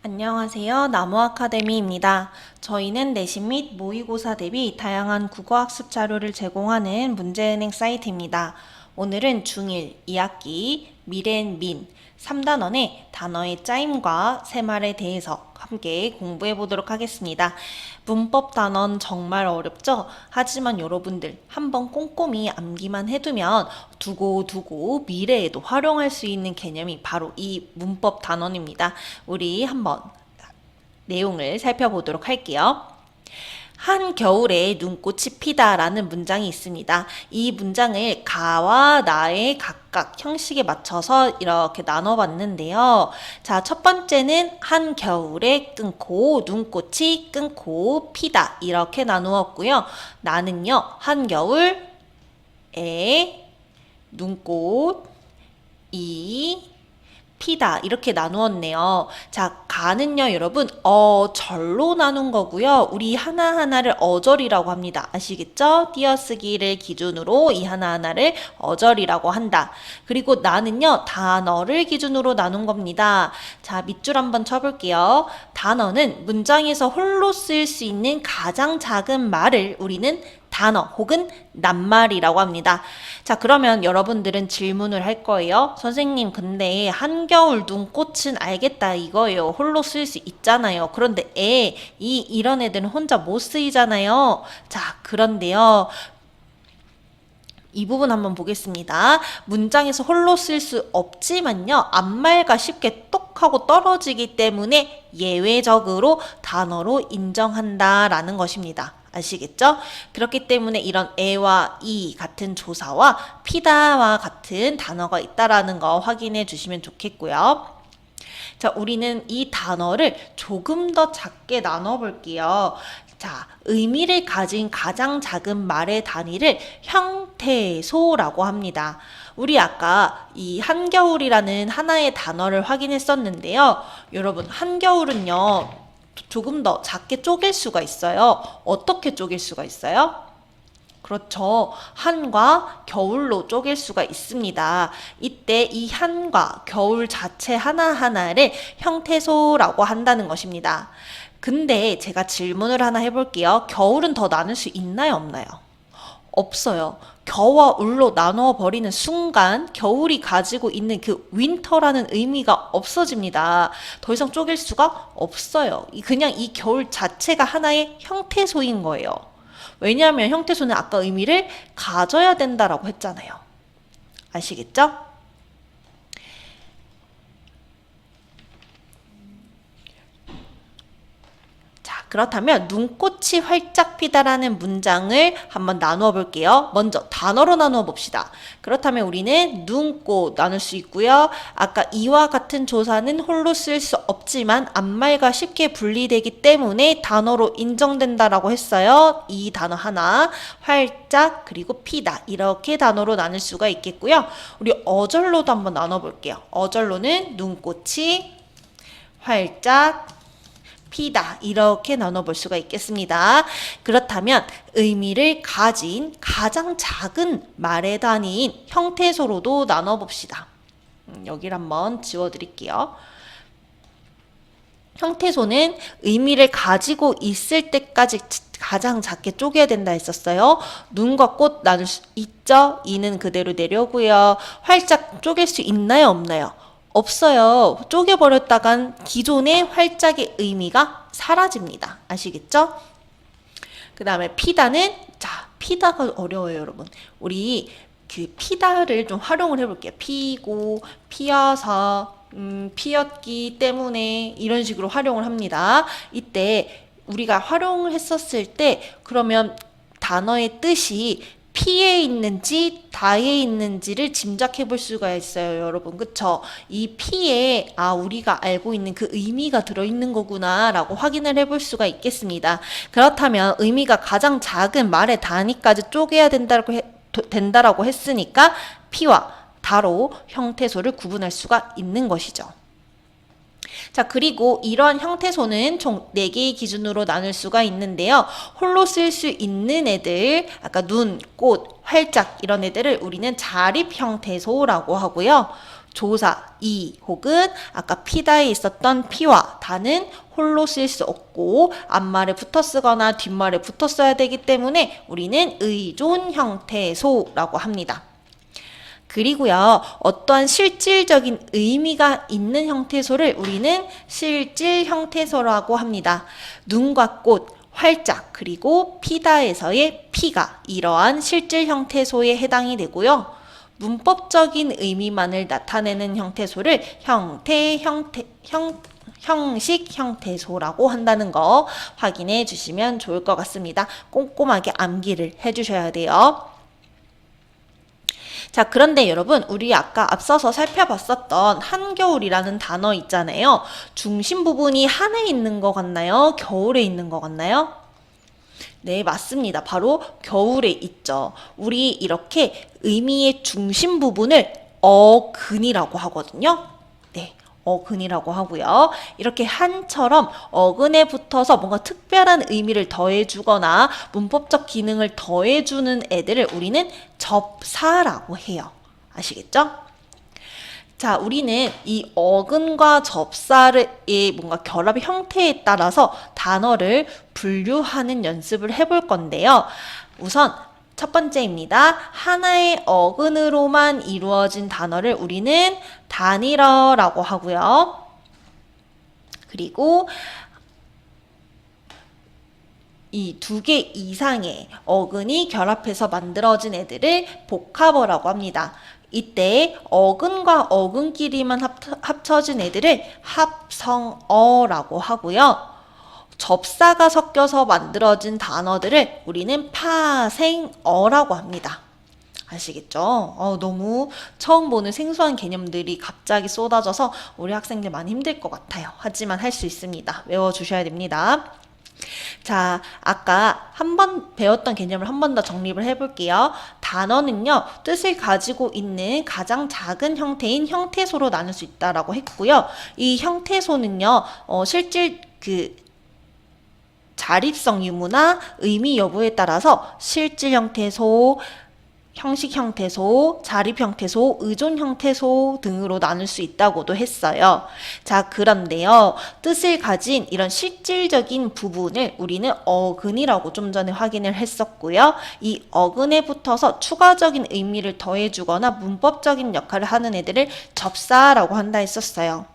안녕하세요. 나무아카데미입니다. 저희는 내신 및 모의고사 대비 다양한 국어학습 자료를 제공하는 문제은행 사이트입니다. 오늘은 중1 2학기 미래앤민 3단원의 단어의 짜임과 세말에 대해서 함께 공부해 보도록 하겠습니다. 문법 단원 정말 어렵죠? 하지만 여러분들 한번 꼼꼼히 암기만 해두면 두고 미래에도 활용할 수 있는 개념이 바로 이 문법 단원입니다. 우리 한번 내용을 살펴보도록 할게요. 한겨울에 눈꽃이 피다 라는 문장이 있습니다. 이 문장을 가와 나의 각각 형식에 맞춰서 이렇게 나눠봤는데요. 자, 첫 번째는 한겨울에 끊고 눈꽃이 끊고 피다 이렇게 나누었고요. 나는요, 한겨울에 눈꽃이 피다 이렇게 나누었네요. 자, 가는요 여러분 어절로 나눈 거고요. 우리 하나하나를 어절이라고 합니다. 아시겠죠? 띄어쓰기를 기준으로 이 하나하나를 어절이라고 한다. 그리고 나는요 단어를 기준으로 나눈 겁니다. 자, 밑줄 한번 쳐볼게요. 단어는 문장에서 홀로 쓸 수 있는 가장 작은 말을 우리는 단어 혹은 낱말이라고 합니다. 자, 그러면 여러분들은 질문을 할 거예요. 선생님, 근데 한겨울 눈꽃은 알겠다 이거예요. 홀로 쓸 수 있잖아요. 그런데 이런 애들은 혼자 못 쓰이잖아요. 자, 그런데요. 이 부분 한번 보겠습니다. 문장에서 홀로 쓸 수 없지만요. 앞말과 쉽게 똑 하고 떨어지기 때문에 예외적으로 단어로 인정한다라는 것입니다. 아시겠죠? 그렇기 때문에 이런 에와 이 같은 조사와 피다와 같은 단어가 있다라는 거 확인해 주시면 좋겠고요. 자, 우리는 이 단어를 조금 더 작게 나눠 볼게요. 자, 의미를 가진 가장 작은 말의 단위를 형태소라고 합니다. 우리 아까 이 한겨울이라는 하나의 단어를 확인했었는데요. 여러분, 한겨울은요, 조금 더 작게 쪼갤 수가 있어요. 어떻게 쪼갤 수가 있어요? 그렇죠. 한과 겨울로 쪼갤 수가 있습니다. 이때 이 한과 겨울 자체 하나하나를 형태소라고 한다는 것입니다. 근데 제가 질문을 하나 해볼게요. 겨울은 더 나눌 수 있나요, 없나요? 없어요. 겨와 울로 나누어 버리는 순간 겨울이 가지고 있는 그 윈터라는 의미가 없어집니다. 더 이상 쪼갤 수가 없어요. 그냥 이 겨울 자체가 하나의 형태소인 거예요. 왜냐하면 형태소는 아까 의미를 가져야 된다라고 했잖아요. 아시겠죠? 그렇다면 눈꽃이 활짝 피다라는 문장을 한번 나누어 볼게요. 먼저 단어로 나누어 봅시다. 그렇다면 우리는 눈꽃 나눌 수 있고요. 아까 이와 같은 조사는 홀로 쓸 수 없지만 앞말과 쉽게 분리되기 때문에 단어로 인정된다라고 했어요. 이 단어 하나, 활짝 그리고 피다 이렇게 단어로 나눌 수가 있겠고요. 우리 어절로도 한번 나눠 볼게요. 어절로는 눈꽃이 활짝 피다 이렇게 나눠볼 수가 있겠습니다. 그렇다면 의미를 가진 가장 작은 말의 단위인 형태소로도 나눠봅시다. 여기를 한번 지워드릴게요. 형태소는 의미를 가지고 있을 때까지 가장 작게 쪼개야 된다 했었어요. 눈과 꽃 나눌 수 있죠? 이는 그대로 내려오고요. 활짝 쪼갤 수 있나요? 없나요? 없어요. 쪼개버렸다간 기존의 활짝의 의미가 사라집니다. 아시겠죠? 그 다음에 피다는, 자, 피다가 어려워요, 여러분. 우리 그 피다를 좀 활용을 해볼게요. 피고, 피어서, 피었기 때문에 이런 식으로 활용을 합니다. 이때 우리가 활용을 했었을 때 그러면 단어의 뜻이 피에 있는지 다에 있는지를 짐작해 볼 수가 있어요, 여러분. 그쵸? 이 피에 우리가 알고 있는 그 의미가 들어있는 거구나 라고 확인을 해볼 수가 있겠습니다. 그렇다면 의미가 가장 작은 말의 단위까지 쪼개야 된다라고 했으니까 피와 다로 형태소를 구분할 수가 있는 것이죠. 자, 그리고 이러한 형태소는 총 4개의 기준으로 나눌 수가 있는데요. 홀로 쓸 수 있는 애들, 아까 눈, 꽃, 활짝 이런 애들을 우리는 자립 형태소라고 하고요. 조사 이 혹은 아까 피다에 있었던 피와 다는 홀로 쓸 수 없고 앞말에 붙어 쓰거나 뒷말에 붙어 써야 되기 때문에 우리는 의존 형태소라고 합니다. 그리고요, 어떠한 실질적인 의미가 있는 형태소를 우리는 실질 형태소라고 합니다. 눈과 꽃, 활짝, 그리고 피다에서의 피가 이러한 실질 형태소에 해당이 되고요. 문법적인 의미만을 나타내는 형태소를 형식 형태소라고 한다는 거 확인해 주시면 좋을 것 같습니다. 꼼꼼하게 암기를 해주셔야 돼요. 자, 그런데 여러분, 우리 아까 앞서서 살펴봤었던 한겨울이라는 단어 있잖아요. 중심 부분이 한에 있는 것 같나요? 겨울에 있는 것 같나요? 네, 맞습니다. 바로 겨울에 있죠. 우리 이렇게 의미의 중심 부분을 어근이라고 하거든요. 네, 어근이라고 하고요. 이렇게 한처럼 어근에 붙어서 뭔가 특별한 의미를 더해주거나 문법적 기능을 더해주는 애들을 우리는 접사라고 해요. 아시겠죠? 자, 우리는 이 어근과 접사의 뭔가 결합의 형태에 따라서 단어를 분류하는 연습을 해볼 건데요. 우선 첫 번째입니다. 하나의 어근으로만 이루어진 단어를 우리는 단일어라고 하고요. 그리고 이 2개 이상의 어근이 결합해서 만들어진 애들을 복합어라고 합니다. 이때 어근과 어근끼리만 합쳐진 애들을 합성어라고 하고요. 접사가 섞여서 만들어진 단어들을 우리는 파생어라고 합니다. 아시겠죠? 너무 처음 보는 생소한 개념들이 갑자기 쏟아져서 우리 학생들 많이 힘들 것 같아요. 하지만 할 수 있습니다. 외워주셔야 됩니다. 자, 아까 한번 배웠던 개념을 한 번 더 정립을 해볼게요. 단어는요, 뜻을 가지고 있는 가장 작은 형태인 형태소로 나눌 수 있다라고 했고요. 이 형태소는요, 실질 자립성 유무나 의미 여부에 따라서 실질 형태소, 형식 형태소, 자립 형태소, 의존 형태소 등으로 나눌 수 있다고도 했어요. 자, 그런데요, 뜻을 가진 이런 실질적인 부분을 우리는 어근이라고 좀 전에 확인을 했었고요. 이 어근에 붙어서 추가적인 의미를 더해주거나 문법적인 역할을 하는 애들을 접사라고 한다 했었어요.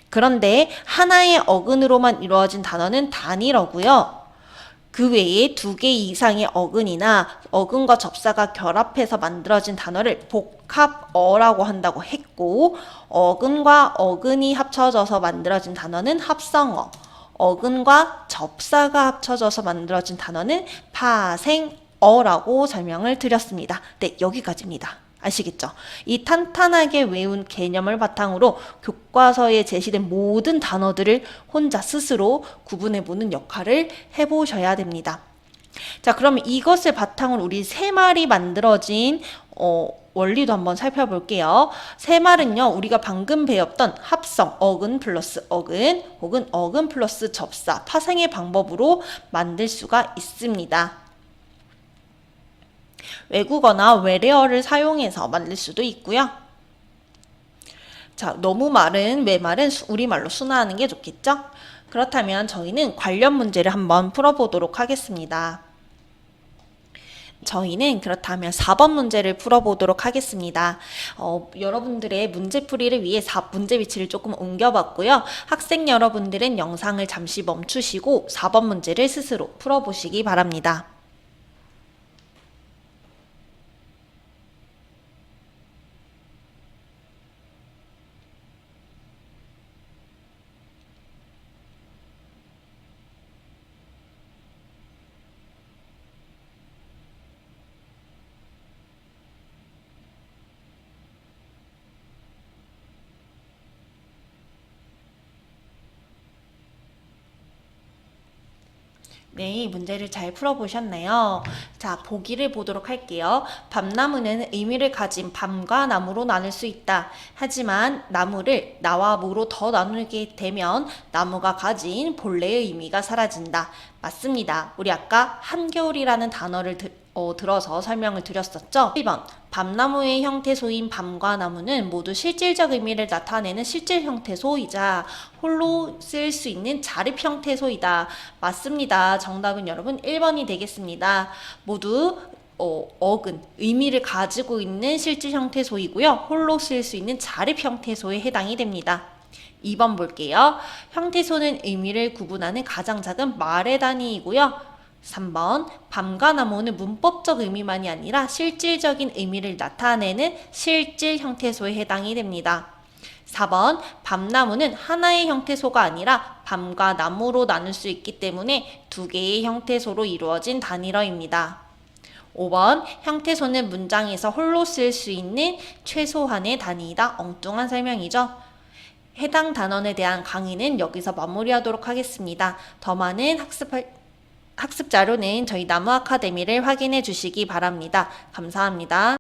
그런데 하나의 어근으로만 이루어진 단어는 단일어고요. 그 외에 2개 이상의 어근이나 어근과 접사가 결합해서 만들어진 단어를 복합어라고 한다고 했고, 어근과 어근이 합쳐져서 만들어진 단어는 합성어, 어근과 접사가 합쳐져서 만들어진 단어는 파생어라고 설명을 드렸습니다. 네, 여기까지입니다. 아시겠죠? 이 탄탄하게 외운 개념을 바탕으로 교과서에 제시된 모든 단어들을 혼자 스스로 구분해보는 역할을 해보셔야 됩니다. 자, 그러면 이것을 바탕으로 우리 세 말이 만들어진 원리도 한번 살펴볼게요. 세 말은요, 우리가 방금 배웠던 합성, 어근 플러스 어근, 혹은 어근 플러스 접사, 파생의 방법으로 만들 수가 있습니다. 외국어나 외래어를 사용해서 만들 수도 있고요. 자, 너무 마른 외말은 우리말로 순화하는 게 좋겠죠? 그렇다면 저희는 관련 문제를 한번 풀어보도록 하겠습니다. 저희는 그렇다면 4번 문제를 풀어보도록 하겠습니다. 여러분들의 문제풀이를 위해 문제 위치를 조금 옮겨봤고요. 학생 여러분들은 영상을 잠시 멈추시고 4번 문제를 스스로 풀어보시기 바랍니다. 네, 문제를 잘 풀어보셨네요. 자, 보기를 보도록 할게요. 밤나무는 의미를 가진 밤과 나무로 나눌 수 있다. 하지만 나무를 나와 무로 더 나누게 되면 나무가 가진 본래의 의미가 사라진다. 맞습니다. 우리 아까 한겨울이라는 단어를 들어서 설명을 드렸었죠. 1번 밤나무의 형태소인 밤과 나무는 모두 실질적 의미를 나타내는 실질 형태소이자 홀로 쓸 수 있는 자립 형태소이다. 맞습니다. 정답은 여러분 1번이 되겠습니다. 모두 어근, 의미를 가지고 있는 실질 형태소이고요. 홀로 쓸 수 있는 자립 형태소에 해당이 됩니다. 2번 볼게요. 형태소는 의미를 구분하는 가장 작은 말의 단위이고요. 3번 밤과 나무는 문법적 의미만이 아니라 실질적인 의미를 나타내는 실질 형태소에 해당이 됩니다. 4번 밤나무는 하나의 형태소가 아니라 밤과 나무로 나눌 수 있기 때문에 두 개의 형태소로 이루어진 단일어입니다. 5번 형태소는 문장에서 홀로 쓸 수 있는 최소한의 단위이다. 엉뚱한 설명이죠. 해당 단원에 대한 강의는 여기서 마무리하도록 하겠습니다. 더 많은 학습 자료는 저희 나무 아카데미를 확인해 주시기 바랍니다. 감사합니다.